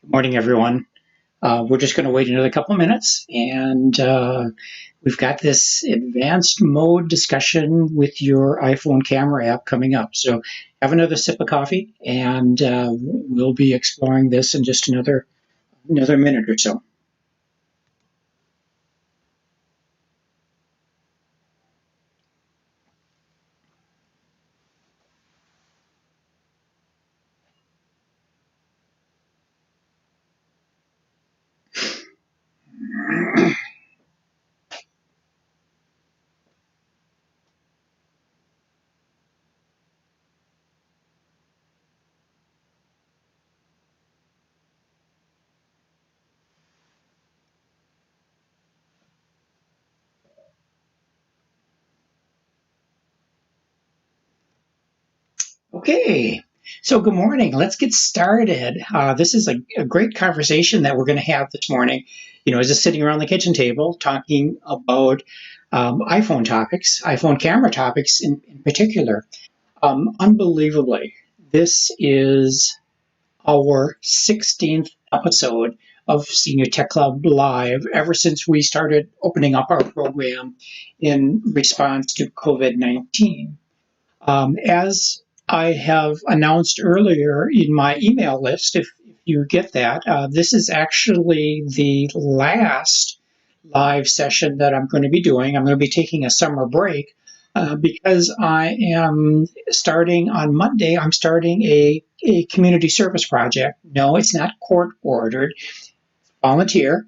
Good morning, everyone. We're just going to wait another couple of minutes, and we've got this advanced mode discussion with your iPhone camera app coming up. So have another sip of coffee, and we'll be exploring this in just another minute or so. Okay, so good morning. Let's get started. This is a great conversation that we're going to have this morning. Just sitting around the kitchen table talking about iPhone topics, iPhone camera topics in particular. Unbelievably, this is our 16th episode of Senior Tech Club Live ever since we started opening up our program in response to COVID-19. As I have announced earlier in my email list, if you get that, this is actually the last live session that I'm going to be doing. I'm going to be taking a summer break because I am starting on Monday. I'm starting a community service project. No, it's not court ordered, volunteer.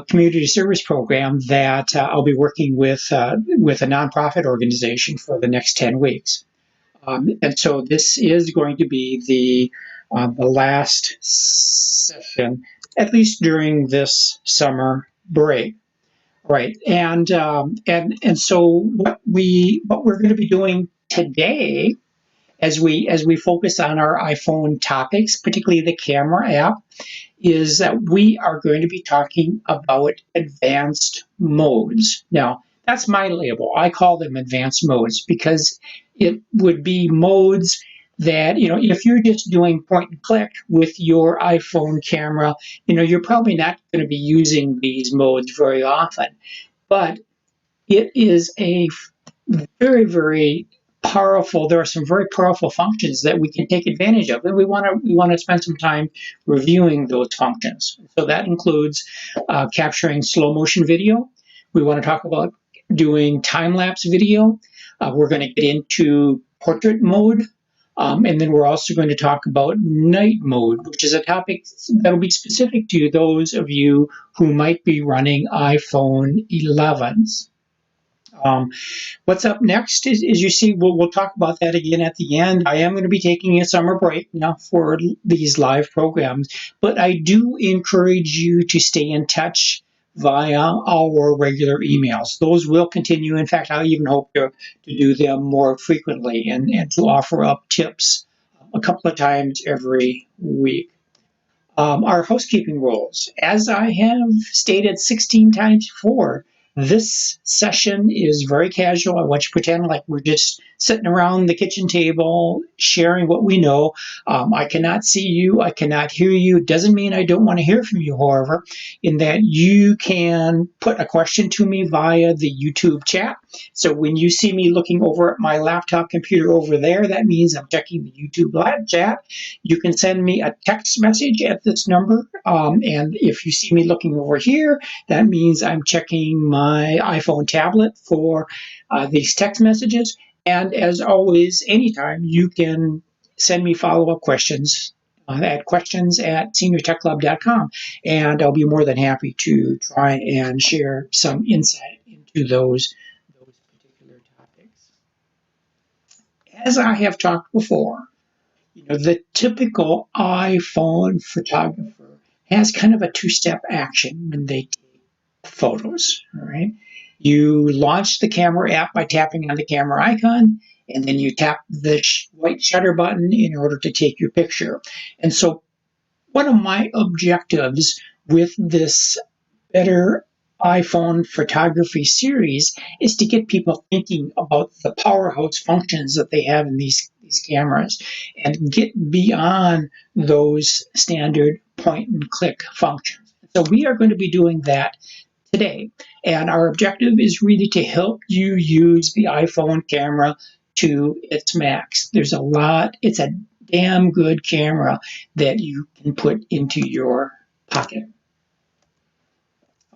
Community service program that I'll be working with a nonprofit organization for the next 10 weeks. And so this is going to be the last session, at least during this summer break, right? And so what we're going to be doing today, as we focus on our iPhone topics, particularly the camera app, is that we are going to be talking about advanced modes. Now, that's my label. I call them advanced modes because it would be modes that, if you're just doing point and click with your iPhone camera, you're probably not going to be using these modes very often. But it is a very, very powerful. There are some very powerful functions that we can take advantage of, and we want to spend some time reviewing those functions. So that includes capturing slow motion video. We want to talk about doing time lapse video. We're going to get into portrait mode. And then we're also going to talk about night mode, which is a topic that'll be specific to those of you who might be running iPhone 11s. What's up next is you see, we'll talk about that again at the end. I am going to be taking a summer break now for these live programs, but I do encourage you to stay in touch via our regular emails. Those will continue. In fact, I even hope to do them more frequently and to offer up tips a couple of times every week. Our housekeeping rules, as I have stated 16 times before, this session is very casual. I want you to pretend like we're just sitting around the kitchen table sharing what we know. I cannot see you. I cannot hear you. It doesn't mean I don't want to hear from you, however, in that you can put a question to me via the YouTube chat. So when you see me looking over at my laptop computer over there, that means I'm checking the YouTube live chat. You can send me a text message at this number. And if you see me looking over here, that means I'm checking my iPhone tablet for these text messages. And as always, anytime you can send me follow-up questions at questions@seniortechclub.com, and I'll be more than happy to try and share some insight into those particular topics. As I have talked before, the typical iPhone photographer has kind of a two-step action when they take photos, all right? You launch the camera app by tapping on the camera icon, and then you tap the white shutter button in order to take your picture. And so one of my objectives with this Better iPhone Photography series is to get people thinking about the powerhouse functions that they have in these cameras and get beyond those standard point and click functions. So we are going to be doing that today. And our objective is really to help you use the iPhone camera to its max. It's a damn good camera that you can put into your pocket.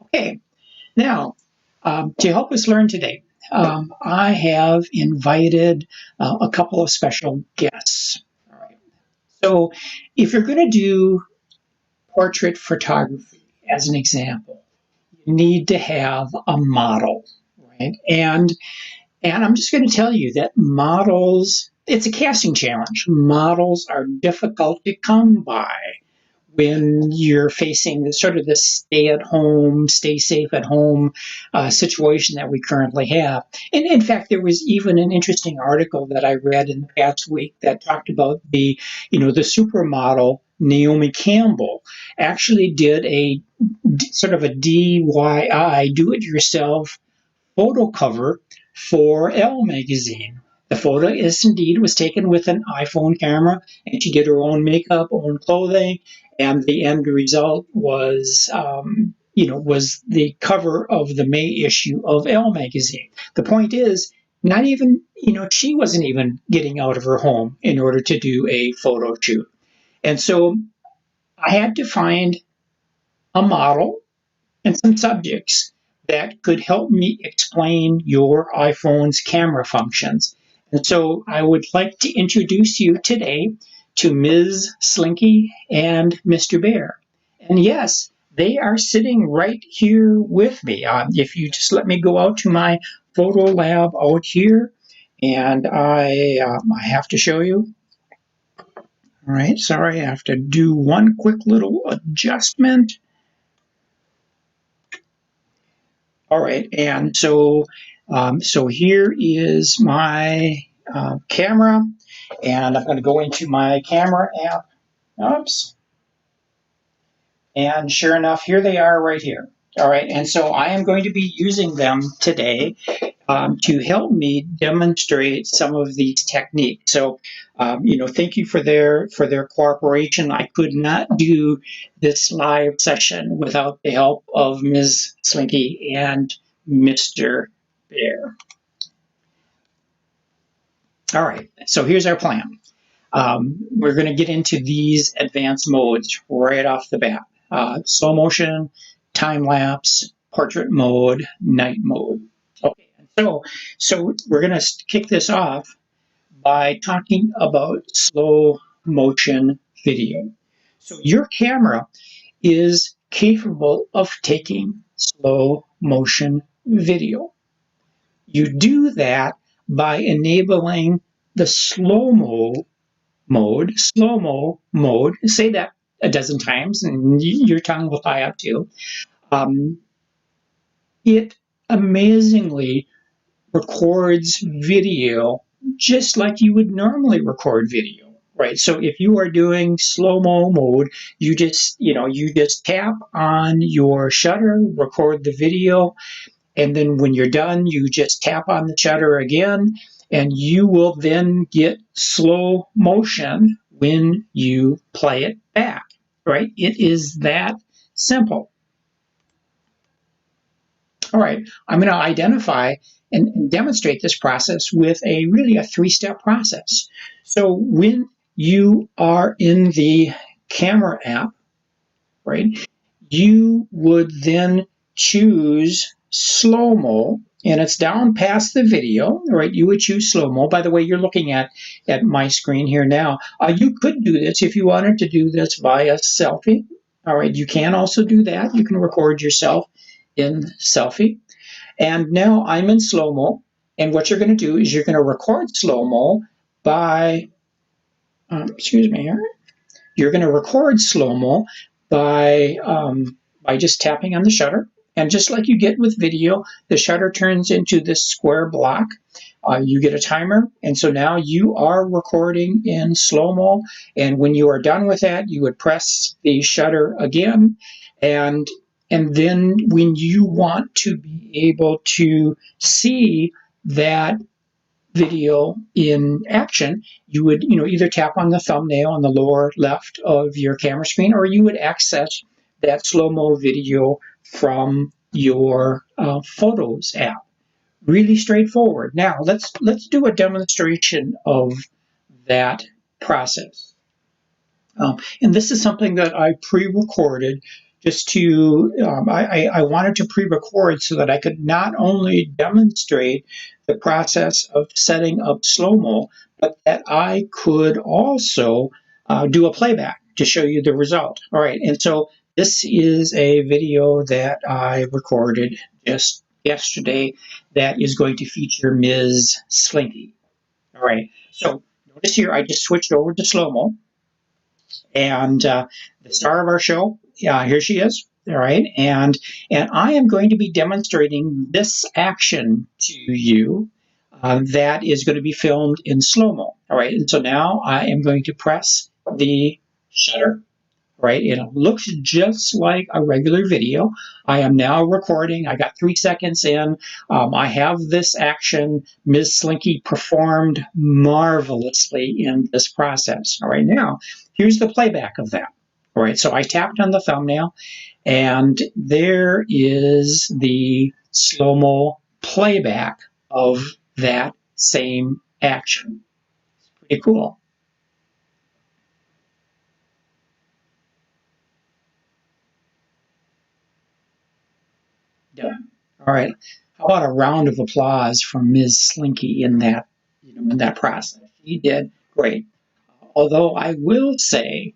Okay, now to help us learn today, I have invited a couple of special guests. All right. So if you're going to do portrait photography, as an example, you need to have a model, right? And I'm just going to tell you that models, it's a casting challenge. Models are difficult to come by when you're facing this stay at home, stay safe at home situation that we currently have. And in fact, there was even an interesting article that I read in the past week that talked about the supermodel Naomi Campbell actually did a sort of a DIY, do-it-yourself photo cover for Elle magazine. The photo, yes, indeed, was taken with an iPhone camera, and she did her own makeup, own clothing, and the end result was, was the cover of the May issue of Elle magazine. The point is, not even, she wasn't even getting out of her home in order to do a photo shoot. And so I had to find a model and some subjects that could help me explain your iPhone's camera functions. And so I would like to introduce you today to Ms. Slinky and Mr. Bear. And yes, they are sitting right here with me. If you just let me go out to my photo lab out here, and I have to show you. All right, sorry, I have to do one quick little adjustment. All right, and so here is my camera, and I'm going to go into my camera app. Oops. And sure enough, here they are right here. All right, and so I am going to be using them today to help me demonstrate some of these techniques. So, thank you for their cooperation. I could not do this live session without the help of Ms. Slinky and Mr. Bear. All right, so here's our plan. We're going to get into these advanced modes right off the bat. Slow motion, time lapse, portrait mode, night mode. Okay, so we're going to kick this off by talking about slow motion video. So your camera is capable of taking slow motion video. You do that by enabling the slow-mo mode. Say that a dozen times and your tongue will tie up too. It amazingly records video just like you would normally record video, right? So if you are doing slow-mo mode, you just tap on your shutter, record the video, and then when you're done, you just tap on the shutter again, and you will then get slow motion when you play it back, right? It is that simple. All right, I'm going to identify and demonstrate this process with a three-step process. So when you are in the camera app, right, you would then choose slow-mo, and it's down past the video, right? You would choose slow-mo. By the way, you're looking at my screen here now. You could do this if you wanted to do this via selfie. All right, you can also do that. You can record yourself in selfie. And now I'm in slow-mo, and what you're going to do is you're going to record slow-mo by, you're going to record slow-mo by just tapping on the shutter. And just like you get with video, the shutter turns into this square block. You get a timer, and so now you are recording in slow-mo. And when you are done with that, you would press the shutter again, and then when you want to be able to see that video in action, you would either tap on the thumbnail on the lower left of your camera screen, or you would access that slow-mo video from your Photos app. Really straightforward. Now let's do a demonstration of that process. And this is something that I pre-recorded just to, I wanted to pre-record so that I could not only demonstrate the process of setting up slow-mo, but that I could also do a playback to show you the result. All right, and so this is a video that I recorded just yesterday that is going to feature Ms. Slinky. All right, so notice here I just switched over to slow-mo. And the star of our show, here she is. All right, and I am going to be demonstrating this action to you that is going to be filmed in slow-mo. All right, and so now I am going to press the shutter. Right, it looks just like a regular video. I am now recording. I got 3 seconds in. I have this action. Ms. Slinky performed marvelously in this process. All right, now here's the playback of that. All right, so I tapped on the thumbnail, and there is the slow-mo playback of that same action. It's pretty cool. Done. All right. How about a round of applause for Ms. Slinky in that, in that process? She did great. Although I will say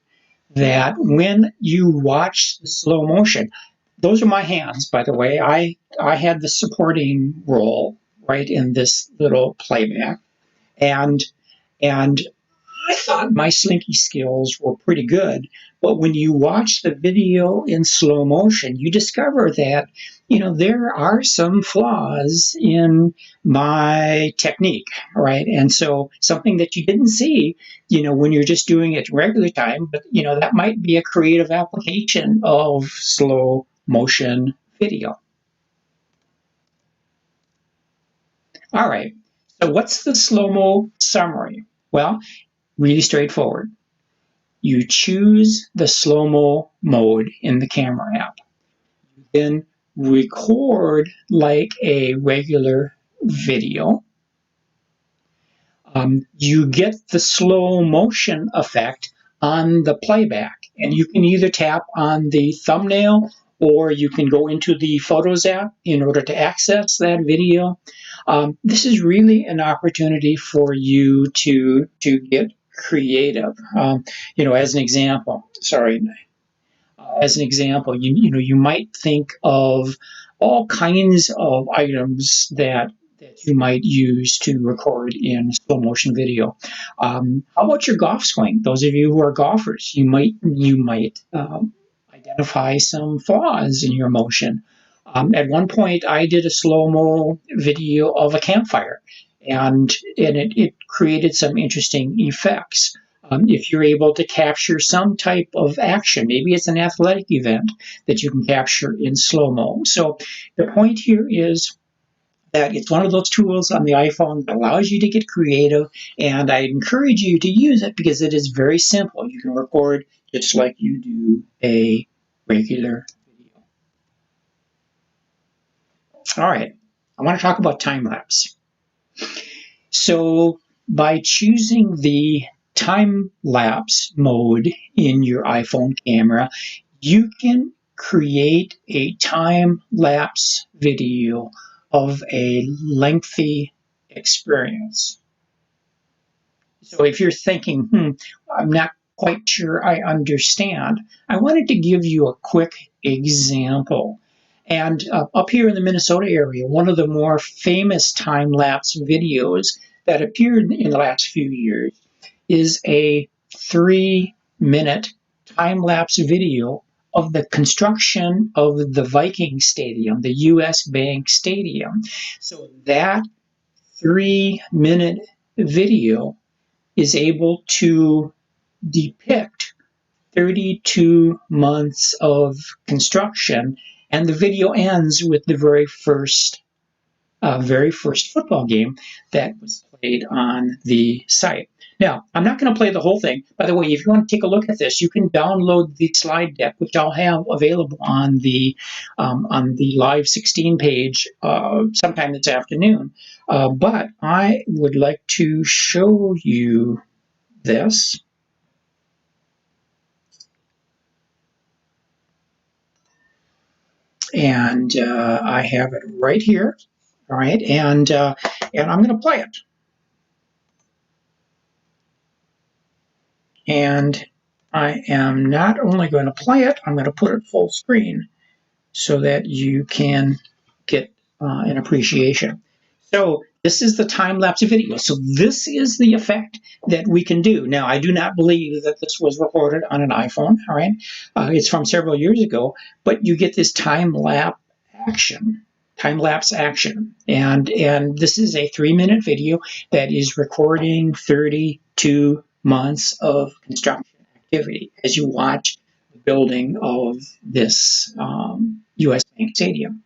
that when you watch the slow motion, those are my hands, by the way. I had the supporting role right in this little playback, and I thought my Slinky skills were pretty good. But when you watch the video in slow motion, you discover that, there are some flaws in my technique, right? And so something that you didn't see, when you're just doing it regular time, but, that might be a creative application of slow motion video. All right. So what's the slow-mo summary? Well, really straightforward. You choose the slow-mo mode in the camera app. You then record like a regular video. You get the slow motion effect on the playback, and you can either tap on the thumbnail or you can go into the Photos app in order to access that video. This is really an opportunity for you to get creative. As an example, you might think of all kinds of items that you might use to record in slow motion video. How about your golf swing? Those of you who are golfers, you might identify some flaws in your motion. At one point, I did a slow-mo video of a campfire, and it created some interesting effects. If you're able to capture some type of action, maybe it's an athletic event that you can capture in slow-mo. So the point here is that it's one of those tools on the iPhone that allows you to get creative, and I encourage you to use it because it is very simple. You can record just like you do a regular video. All right, I want to talk about time lapse. So by choosing the time lapse mode in your iPhone camera, you can create a time lapse video of a lengthy experience. So if you're thinking, I'm not quite sure I understand, I wanted to give you a quick example. And up here in the Minnesota area, one of the more famous time-lapse videos that appeared in the last few years is a 3-minute time-lapse video of the construction of the Viking Stadium, the U.S. Bank Stadium. So that 3-minute video is able to depict 32 months of construction, and the video ends with the very first football game that was displayed on the site. Now, I'm not going to play the whole thing. By the way, if you want to take a look at this, you can download the slide deck, which I'll have available on the Live 16 page sometime this afternoon. But I would like to show you this. And I have it right here. All right, and I'm going to play it. And I am not only going to play it, I'm going to put it full screen so that you can get an appreciation. So this is the time-lapse video. So this is the effect that we can do. Now, I do not believe that this was recorded on an iPhone, all right? It's from several years ago, but you get this time-lapse action. And this is a 3-minute video that is recording 32 months of construction activity as you watch the building of this U.S. Bank Stadium.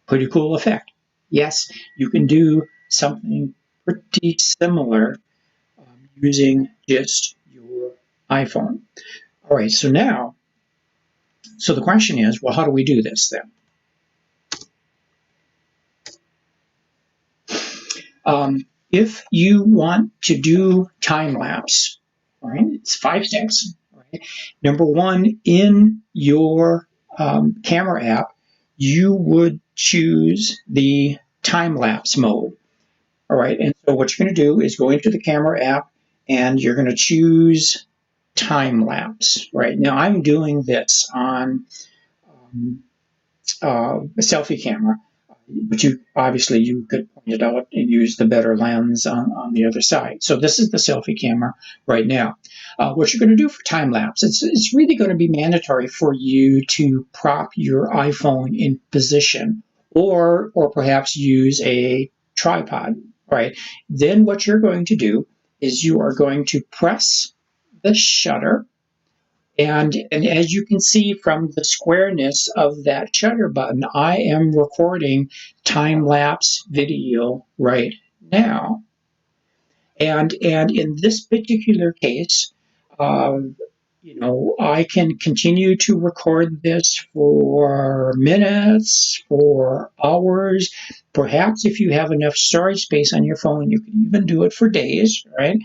Pretty cool effect. Yes, you can do something pretty similar using just your iPhone. All right, so now, the question is, well, how do we do this then? If you want to do time lapse, all right, it's 5 steps. Right? Number one, in your camera app, you would choose the time lapse mode. All right, and so what you're going to do is go into the camera app and you're going to choose time lapse. Right now, I'm doing this on a selfie camera. But you could point it out and use the better lens on the other side. So this is the selfie camera right now. What you're going to do for time lapse, it's really going to be mandatory for you to prop your iPhone in position, or perhaps use a tripod. Right. Then what you're going to do is you are going to press the shutter. And as you can see from the squareness of that shutter button, I am recording time-lapse video right now. And in this particular case, I can continue to record this for minutes, for hours. Perhaps if you have enough storage space on your phone, you can even do it for days, right?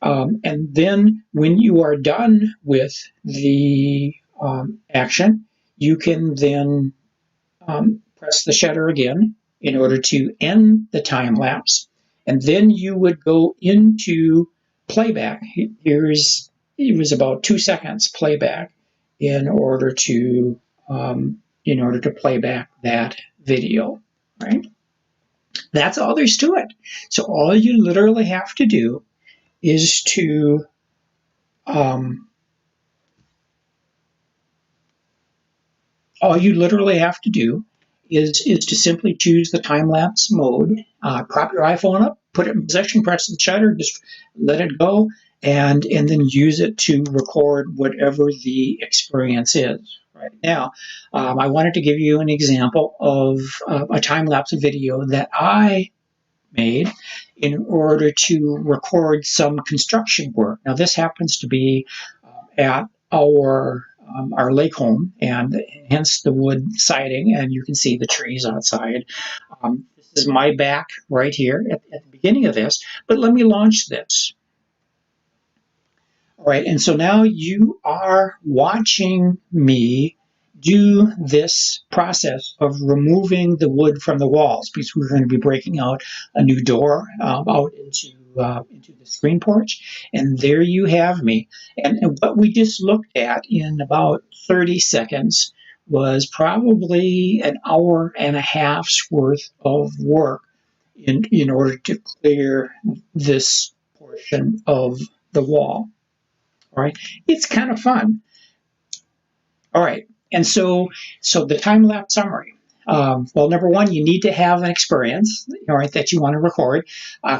And then when you are done with the action, you can then press the shutter again in order to end the time lapse. And then you would go into playback. It was about 2 seconds playback in order to play back that video, right? That's all there's to it. So all you literally have to do is to to simply choose the time-lapse mode, prop your iPhone up, put it in position, press the shutter, just let it go, and then use it to record whatever the experience is. Right now, I wanted to give you an example of a time-lapse video that I made in order to record some construction work. Now, this happens to be at our lake home, and hence the wood siding, and you can see the trees outside. This is my back right here at the beginning of this, but let me launch this. All right, and so now you are watching me do this process of removing the wood from the walls, because we're going to be breaking out a new door out into the screen porch. And there you have me. And what we just looked at in about 30 seconds was probably an hour and a half's worth of work in order to clear this portion of the wall. All right, it's kind of fun. All right. And so the time-lapse summary. Well, number one, you need to have an experience, all right, that you want to record.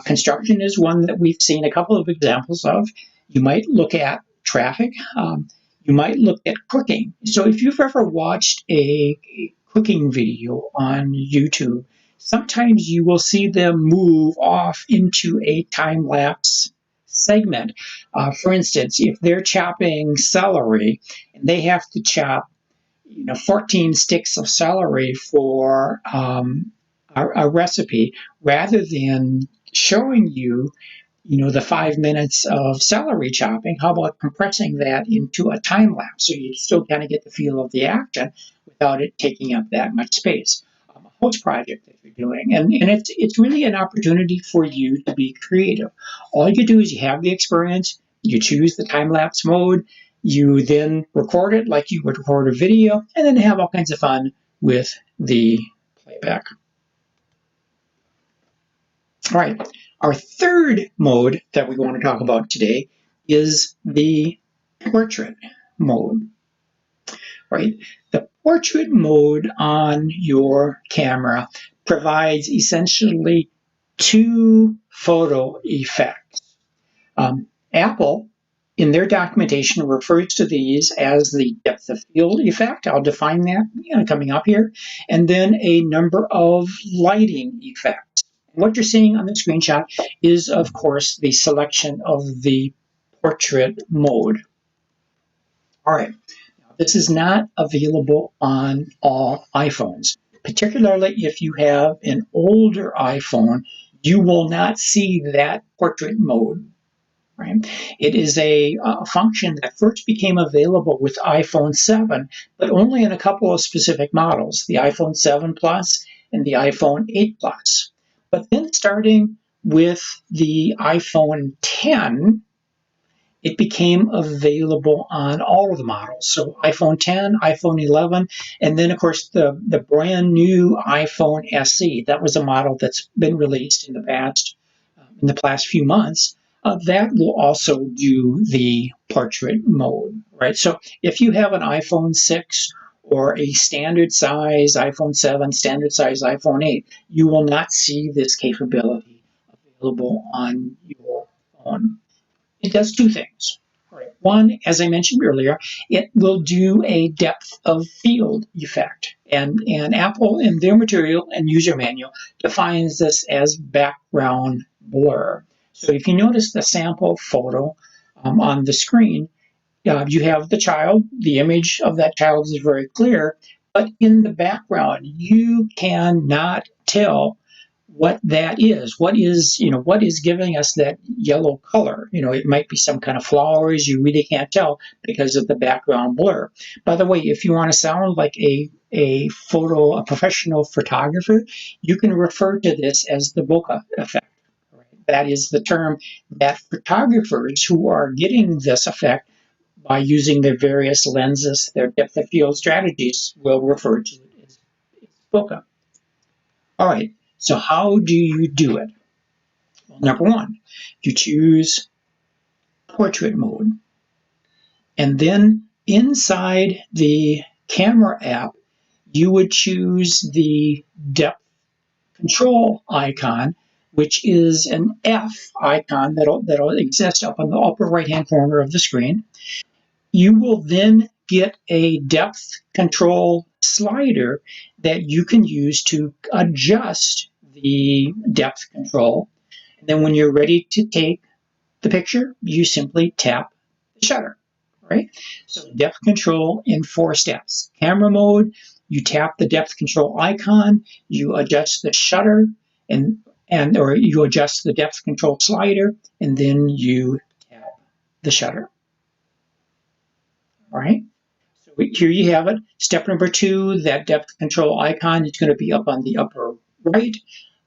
Construction is one that we've seen a couple of examples of. You might look at traffic. You might look at cooking. So if you've ever watched a cooking video on YouTube, sometimes you will see them move off into a time-lapse segment. For instance, if they're chopping celery and they have to chop 14 sticks of celery for a recipe, rather than showing you the 5 minutes of celery chopping, how about compressing that into a time lapse so you still kind of get the feel of the action without it taking up that much space? A host project that you're doing, and it's really an opportunity for you to be creative. All you do is you have the experience, you choose the time lapse mode, you then record it like you would record a video, and then have all kinds of fun with the playback. All right, our third mode that we want to talk about today is the portrait mode. Right, the portrait mode on your camera provides essentially two photo effects. Apple, in their documentation, refers to these as the depth of field effect. I'll define that coming up here. And then a number of lighting effects. What you're seeing on the screenshot is, of course, the selection of the portrait mode. All right, now, this is not available on all iPhones. Particularly if you have an older iPhone, you will not see that portrait mode. Right? It is a function that first became available with iPhone 7, but only in a couple of specific models, the iPhone 7 Plus and the iPhone 8 Plus. But then starting with the iPhone 10, it became available on all of the models. So iPhone 10, iPhone 11, and then, of course, the brand new iPhone SE. That was a model that's been released in the past few months. That will also do the portrait mode, right? So if you have an iPhone 6 or a standard size iPhone 7, standard size iPhone 8, you will not see this capability available on your phone. It does two things. Right. One, as I mentioned earlier, it will do a depth of field effect. And Apple, in their material and user manual, defines this as background blur. So if you notice the sample photo on the screen, you have the child. The image of that child is very clear, but in the background, you cannot tell what that is. What is giving us that yellow color? It might be some kind of flowers. You really can't tell because of the background blur. By the way, if you want to sound like a professional photographer, you can refer to this as the bokeh effect. That is the term that photographers who are getting this effect by using their various lenses, their depth of field strategies, will refer to it as bokeh. All right, so how do you do it? Well, number one, you choose portrait mode. And then inside the camera app, you would choose the depth control icon, which is an F icon that'll exist up on the upper right-hand corner of the screen. You will then get a depth control slider that you can use to adjust the depth control. And then when you're ready to take the picture, you simply tap the shutter, right? So depth control in 4 steps. Camera mode, you tap the depth control icon, you adjust the shutter, or you adjust the depth control slider, and then you tap the shutter. All right, so here you have it. Step number 2, that depth control icon is going to be up on the upper right.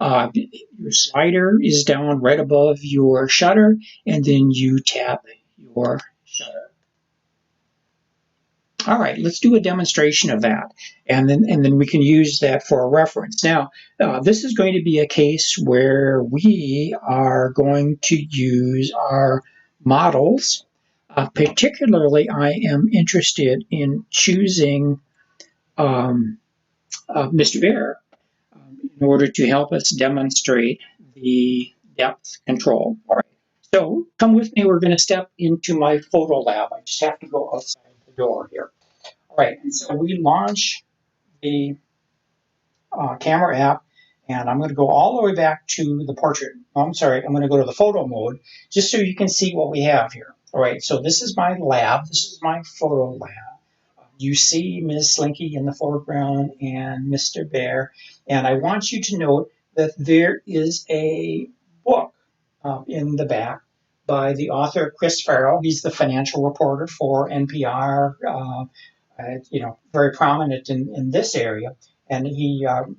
Your slider is down right above your shutter, and then you tap your shutter. All right, let's do a demonstration of that, and then we can use that for a reference. Now, this is going to be a case where we are going to use our models. Particularly, I am interested in choosing Mr. Bear in order to help us demonstrate the depth control. All right, so come with me. We're going to step into my photo lab. I just have to go outside the door here. All right, and so we launch the camera app, And I'm going to go all the way back to the portrait. Oh, I'm sorry, I'm going to go to the photo mode just so you can see what we have here. All right, so this is my lab. This is my photo lab. You see Ms. Slinky in the foreground and Mr. Bear. And I want you to note that there is a book in the back by the author Chris Farrell. He's the financial reporter for NPR, very prominent in this area. And he in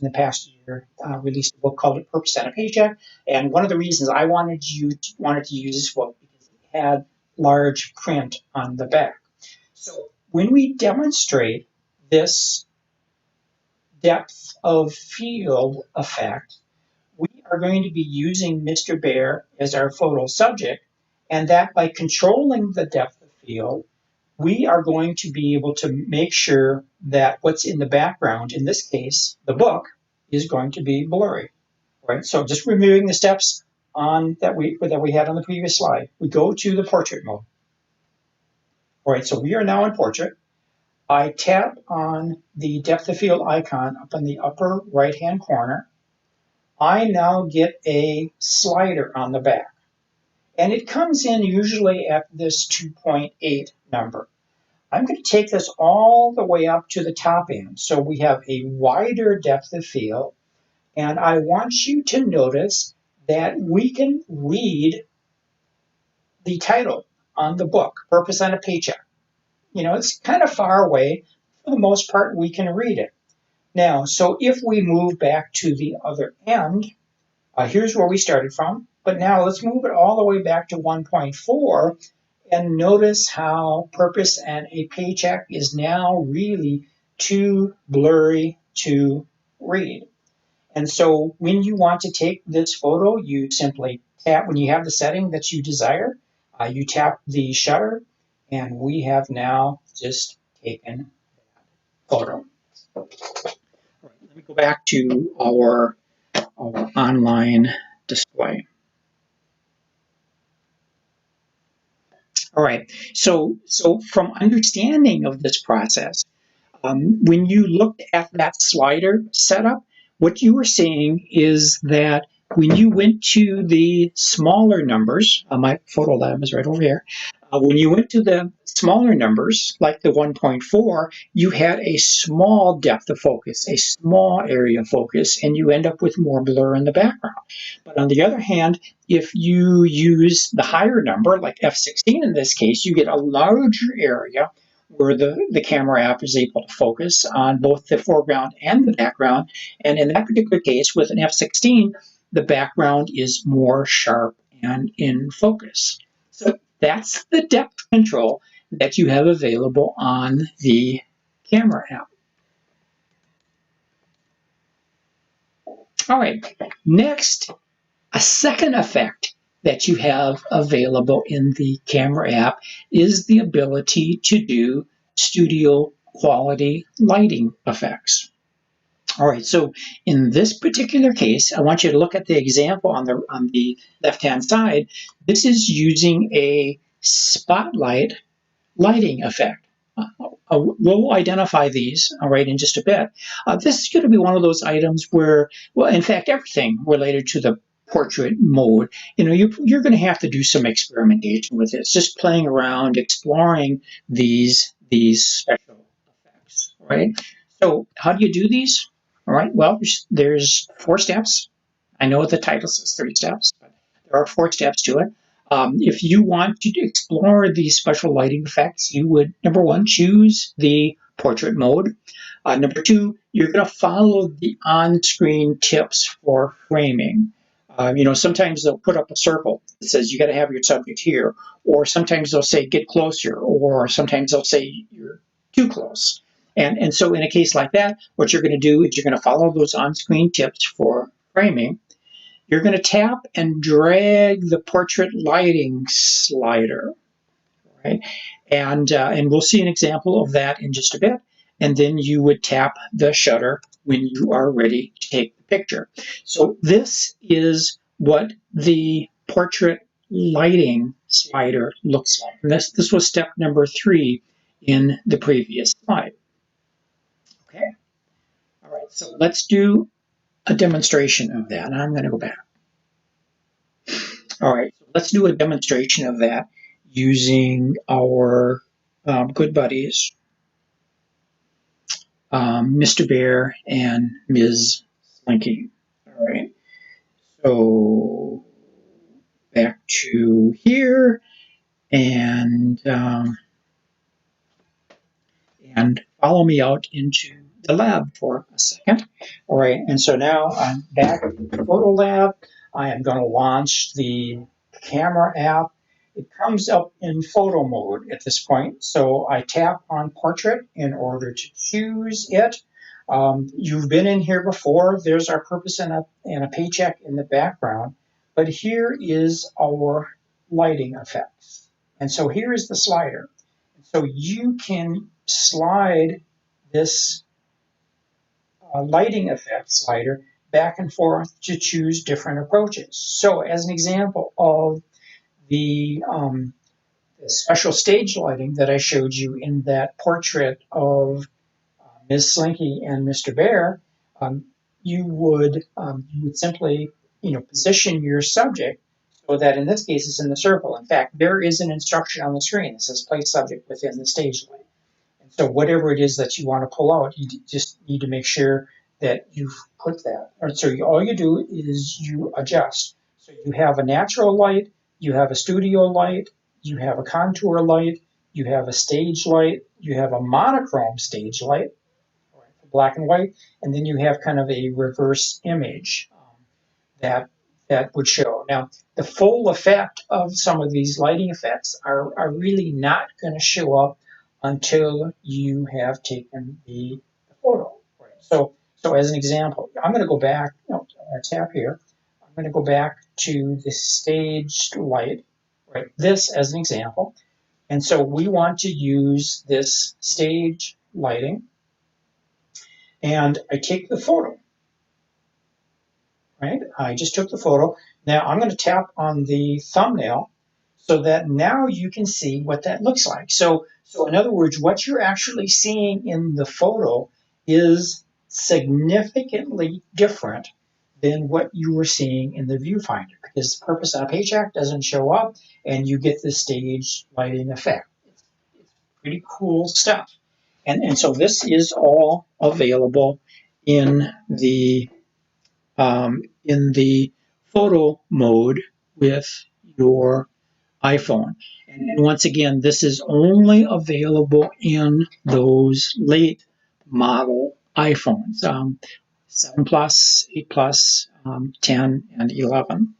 the past year released a book called A Purpose and a Paycheck. And one of the reasons I wanted to use this book because it had large print on the back. So when we demonstrate this depth of field effect, we are going to be using Mr. Bear as our photo subject, and that by controlling the depth of field, we are going to be able to make sure that what's in the background, in this case, the book, is going to be blurry. Right? So just removing the steps that we had on the previous slide. We go to the portrait mode. All right, so we are now in portrait. I tap on the depth of field icon up in the upper right-hand corner. I now get a slider on the back. And it comes in usually at this 2.8 number. I'm going to take this all the way up to the top end. So we have a wider depth of field. And I want you to notice that we can read the title on the book, Purpose and a Paycheck. It's kind of far away. For the most part, we can read it. Now, so if we move back to the other end, here's where we started from. But now let's move it all the way back to 1.4 and notice how Purpose and a Paycheck is now really too blurry to read. And so when you want to take this photo, you simply tap, when you have the setting that you desire, you tap the shutter, and we have now just taken that photo. All right, let me go back to our online display. All right, so from understanding of this process, when you looked at that slider setup, what you were seeing is that when you went to the smaller numbers, my photo lab is right over here. When you went to the smaller numbers, like the 1.4, you had a small depth of focus, a small area of focus, and you end up with more blur in the background. But on the other hand, if you use the higher number, like f16 in this case, you get a larger area where the camera app is able to focus on both the foreground and the background. And in that particular case, with an f16, the background is more sharp and in focus. So that's the depth control that you have available on the camera app. All right, next, a second effect that you have available in the camera app is the ability to do studio quality lighting effects. All right, so in this particular case, I want you to look at the example on the left-hand side. This is using a spotlight lighting effect. We'll identify these, all right, in just a bit. This is going to be one of those items where, well, in fact, everything related to the portrait mode, you're going to have to do some experimentation with this, just playing around, exploring these special effects, right? So how do you do these? All right, well, there's 4 steps. I know the title says 3 steps, but there are 4 steps to it. If you want to explore these special lighting effects, you would, number 1, choose the portrait mode. Number 2, you're going to follow the on-screen tips for framing. Sometimes they'll put up a circle that says you got to have your subject here, or sometimes they'll say get closer, or sometimes they'll say you're too close. And so in a case like that, what you're going to do is you're going to follow those on-screen tips for framing. You're going to tap and drag the portrait lighting slider, right? And we'll see an example of that in just a bit. And then you would tap the shutter when you are ready to take the picture. So this is what the portrait lighting slider looks like. And this was step number 3 in the previous slide. Okay. All right, so let's do a demonstration of that. And I'm going to go back. All right, so let's do a demonstration of that using our good buddies, Mr. Bear and Ms. Slinky. All right, so back to here, and follow me out into the lab for a second. All right, and so now I'm back at the photo lab. I am going to launch the camera app. It comes up in photo mode at this point, so I tap on portrait in order to choose it. You've been in here before. There's our purpose and a paycheck in the background, but here is our lighting effects. And so here is the slider. So you can slide this lighting effect slider back and forth to choose different approaches. So as an example of the special stage lighting that I showed you in that portrait of Ms. Slinky and Mr. Bear, you would simply position your subject so that in this case it's in the circle. In fact, there is an instruction on the screen that says place subject within the stage light. And so whatever it is that you want to pull out, you just need to make sure that you've put that. So all you do is you adjust. So you have a natural light, you have a studio light, you have a contour light, you have a stage light, you have a monochrome stage light, black and white, and then you have kind of a reverse image that would show. Now, the full effect of some of these lighting effects are really not going to show up until you have taken the photo. Right? So as an example, I'm going to go back, I'm going to tap here, I'm going to go back to the staged light, right? This as an example. And so we want to use this stage lighting, and I take the photo, right? I just took the photo. Now I'm going to tap on the thumbnail so that now you can see what that looks like. So in other words, what you're actually seeing in the photo is significantly different than what you were seeing in the viewfinder, because the purpose on a paycheck doesn't show up and you get the stage lighting effect. It's pretty cool stuff. And so this is all available in the photo mode with your iPhone. And once again, this is only available in those late model iPhones, 7 Plus, 8 Plus, 10, and 11.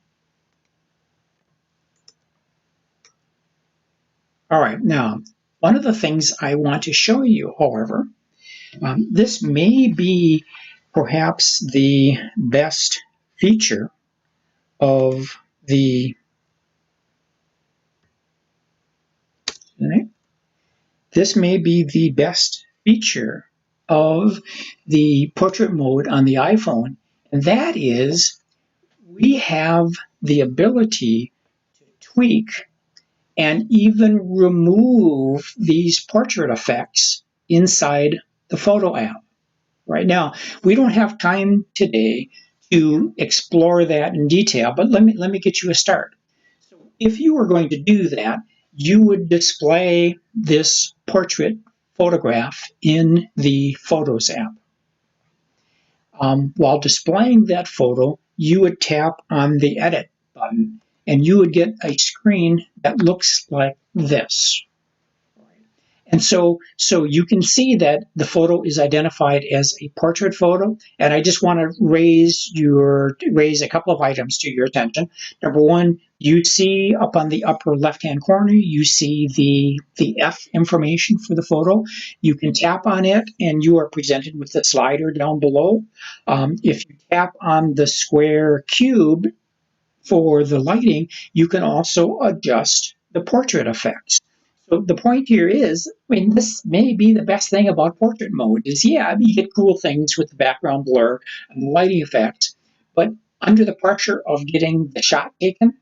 All right, now, one of the things I want to show you, however, this may be perhaps the best feature of the this may be the best feature of the portrait mode on the iPhone, and that is we have the ability to tweak and even remove these portrait effects inside the photo app. Right now, we don't have time today to explore that in detail, but let me get you a start. So if you were going to do that, you would display this portrait photograph in the Photos app. While displaying that photo, you would tap on the Edit button, and you would get a screen that looks like this. And so you can see that the photo is identified as a portrait photo. And I just want to raise a couple of items to your attention. Number one, you see up on the upper left-hand corner, you see the F information for the photo. You can tap on it, and you are presented with the slider down below. If you tap on the square cube for the lighting, you can also adjust the portrait effects. So the point here is, this may be the best thing about portrait mode is, yeah, you get cool things with the background blur and the lighting effects, but under the pressure of getting the shot taken,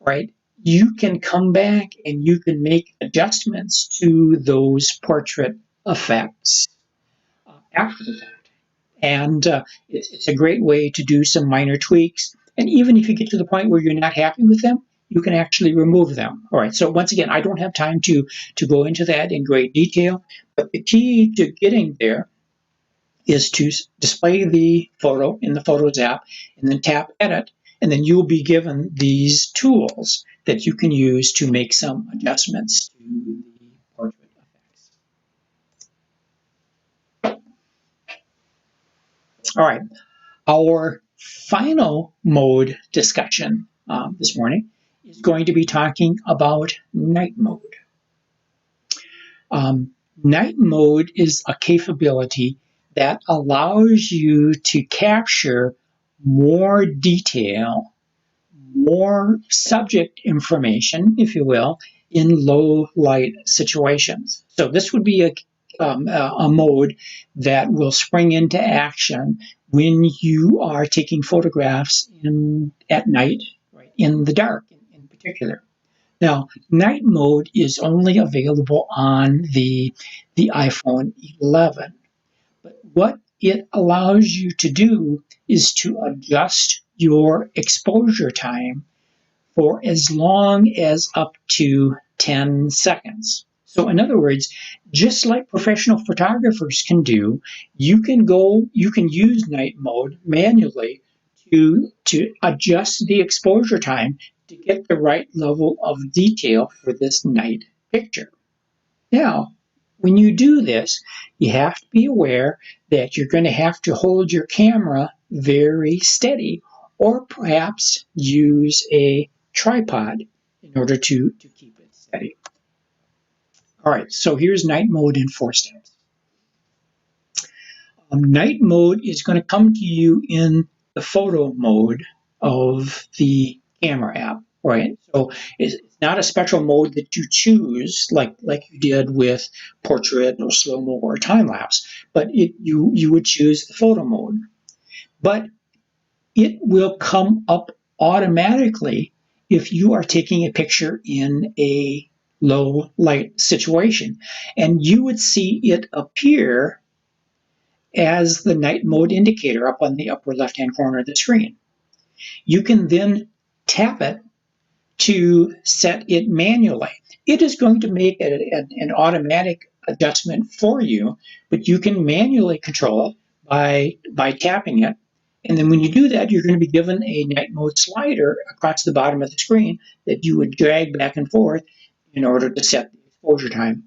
right, you can come back and you can make adjustments to those portrait effects after the fact. And it's a great way to do some minor tweaks. And even if you get to the point where you're not happy with them, you can actually remove them. All right, so once again, I don't have time to go into that in great detail, but the key to getting there is to display the photo in the Photos app and then tap Edit, and then you'll be given these tools that you can use to make some adjustments to the portrait effects. All right, our final mode discussion this morning is going to be talking about night mode. Night mode is a capability that allows you to capture more detail, more subject information, if you will, in low light situations. So this would be a mode that will spring into action when you are taking photographs at night, right, in the dark in particular. Now, night mode is only available on the iPhone 11. But what it allows you to do is to adjust your exposure time for as long as up to 10 seconds. So in other words, just like professional photographers can do, you can use night mode manually to adjust the exposure time to get the right level of detail for this night picture. Now, when you do this, you have to be aware that you're going to have to hold your camera very steady, or perhaps use a tripod in order to keep it steady. All right, so here's night mode in 4 steps. Night mode is going to come to you in the photo mode of the camera app, right? So it's not a special mode that you choose like you did with portrait or SloMo or time lapse, but you would choose the photo mode. But it will come up automatically if you are taking a picture in a low light situation, and you would see it appear as the night mode indicator up on the upper left hand corner of the screen. You can then tap it to set it manually. It is going to make an automatic adjustment for you, but you can manually control it by tapping it. And then when you do that, you're going to be given a night mode slider across the bottom of the screen that you would drag back and forth in order to set the exposure time.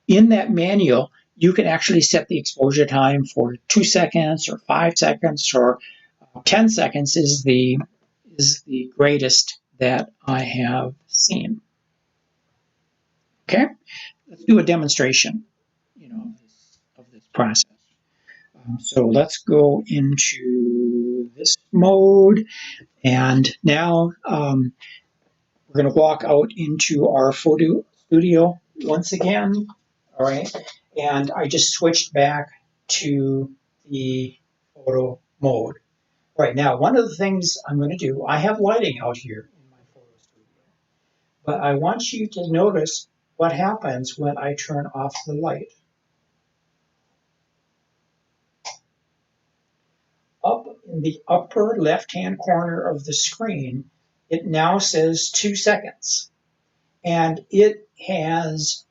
In that manual, you can actually set the exposure time for 2 seconds or 5 seconds, or 10 seconds is the greatest that I have seen. Okay, let's do a demonstration, of this process. So let's go into this mode, and now we're going to walk out into our photo studio once again. All right, and I just switched back to the photo mode. Right now, one of the things I'm going to do, I have lighting out here in my photo studio, but I want you to notice what happens when I turn off the light. Up in the upper left-hand corner of the screen, it now says 2 seconds, and it has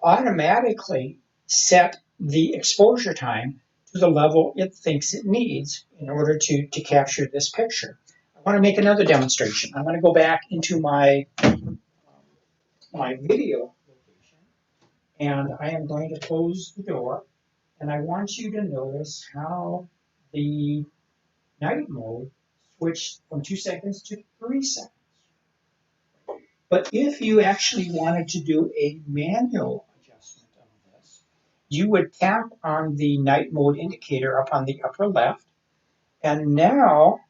automatically set the exposure time to the level it thinks it needs in order to capture this picture. I want to make another demonstration. I'm going to go back into my video location, and I am going to close the door, and I want you to notice how the night mode switched from 2 seconds to 3 seconds. But if you actually wanted to do a manual adjustment of this, you would tap on the night mode indicator up on the upper left, and now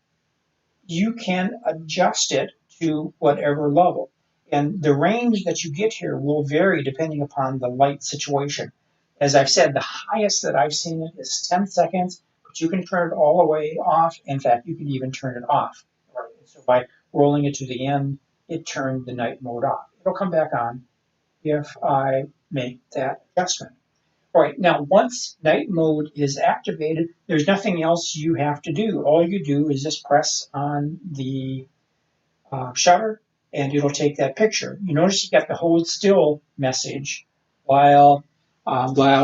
you can adjust it to whatever level. And the range that you get here will vary depending upon the light situation. As I've said, the highest that I've seen it is 10 seconds, but you can turn it all the way off. In fact, you can even turn it off. Right? So by rolling it to the end, it turned the night mode off. It'll come back on if I make that adjustment. All right, now once night mode is activated, there's nothing else you have to do. All you do is just press on the shutter and it'll take that picture. You notice you got the hold still message while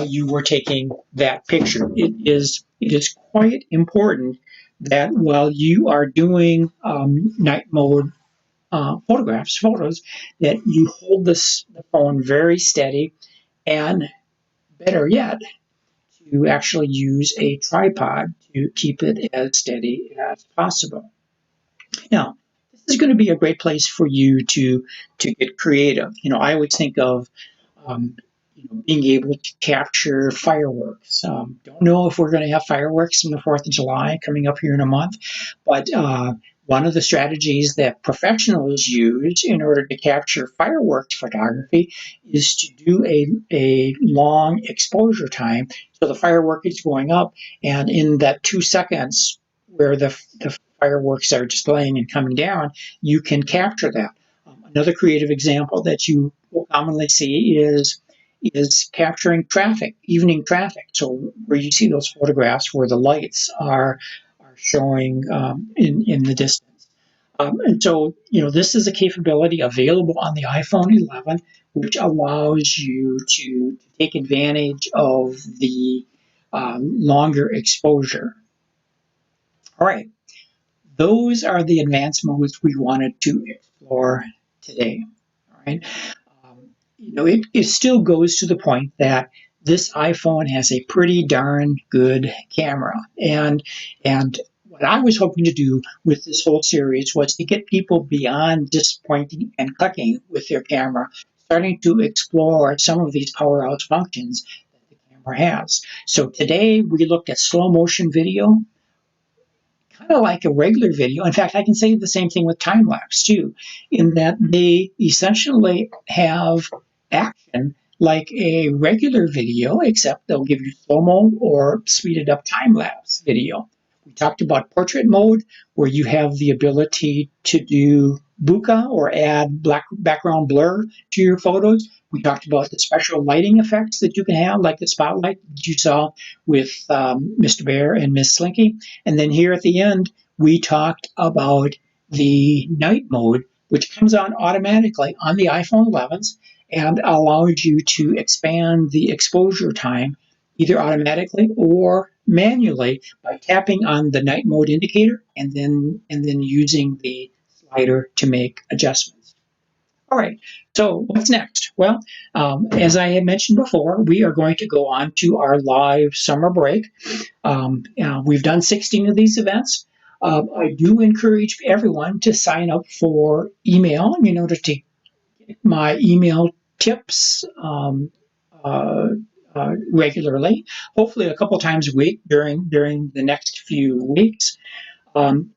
you were taking that picture. It is quite important that while you are doing night mode photos, that you hold the phone very steady, and better yet, to actually use a tripod to keep it as steady as possible. Now, this is going to be a great place for you to get creative. I always think of um, being able to capture fireworks. Don't know if we're going to have fireworks on the 4th of July coming up here in a month, but one of the strategies that professionals use in order to capture fireworks photography is to do a long exposure time. So the firework is going up, and in that 2 seconds where the fireworks are displaying and coming down, you can capture that. Another creative example that you will commonly see is capturing traffic, evening traffic. So where you see those photographs where the lights are showing in the distance. And so, this is a capability available on the iPhone 11, which allows you to take advantage of the longer exposure. All right, those are the advanced modes we wanted to explore today. All right. It still goes to the point that this iPhone has a pretty darn good camera. And what I was hoping to do with this whole series was to get people beyond just pointing and clicking with their camera, starting to explore some of these powerhouse functions that the camera has. So today we looked at slow motion video, kind of like a regular video. In fact, I can say the same thing with time lapse too, in that they essentially have action like a regular video, except they'll give you slow-mo or speeded up time-lapse video. We talked about portrait mode, where you have the ability to do bokeh or add black background blur to your photos. We talked about the special lighting effects that you can have, like the spotlight that you saw with Mr. Bear and Miss Slinky. And then here at the end, we talked about the night mode, which comes on automatically on the iPhone 11s and allows you to expand the exposure time either automatically or manually by tapping on the night mode indicator and then using the slider to make adjustments. All right, so what's next? Well, as I had mentioned before, we are going to go on to our live summer break. We've done 16 of these events. I do encourage everyone to sign up for email in order to get my email tips regularly, hopefully a couple times a week during the next few weeks.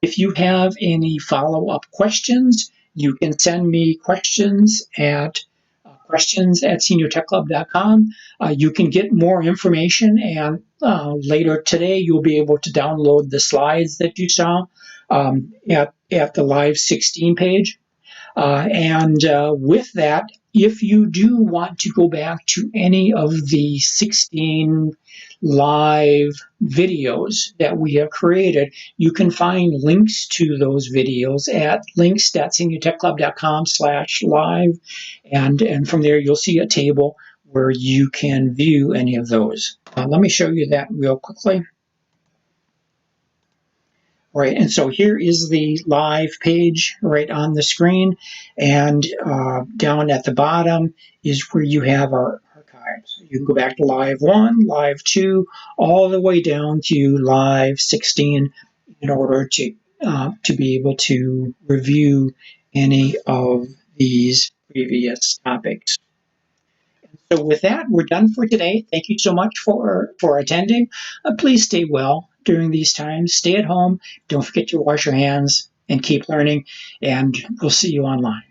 If you have any follow-up questions, you can send me questions at seniortechclub.com. You can get more information, and later today you'll be able to download the slides that you saw at the Live 16 page. With that, if you do want to go back to any of the 16 live videos that we have created, you can find links to those videos at links.seniortechclub.com/live. And from there, you'll see a table where you can view any of those. Let me show you that real quickly. Right, and so here is the live page right on the screen, and down at the bottom is where you have our archives. You can go back to Live 1, Live 2, all the way down to Live 16 in order to be able to review any of these previous topics. So with that, we're done for today. Thank you so much for attending. Please stay well during these times. Stay at home. Don't forget to wash your hands and keep learning. And we'll see you online.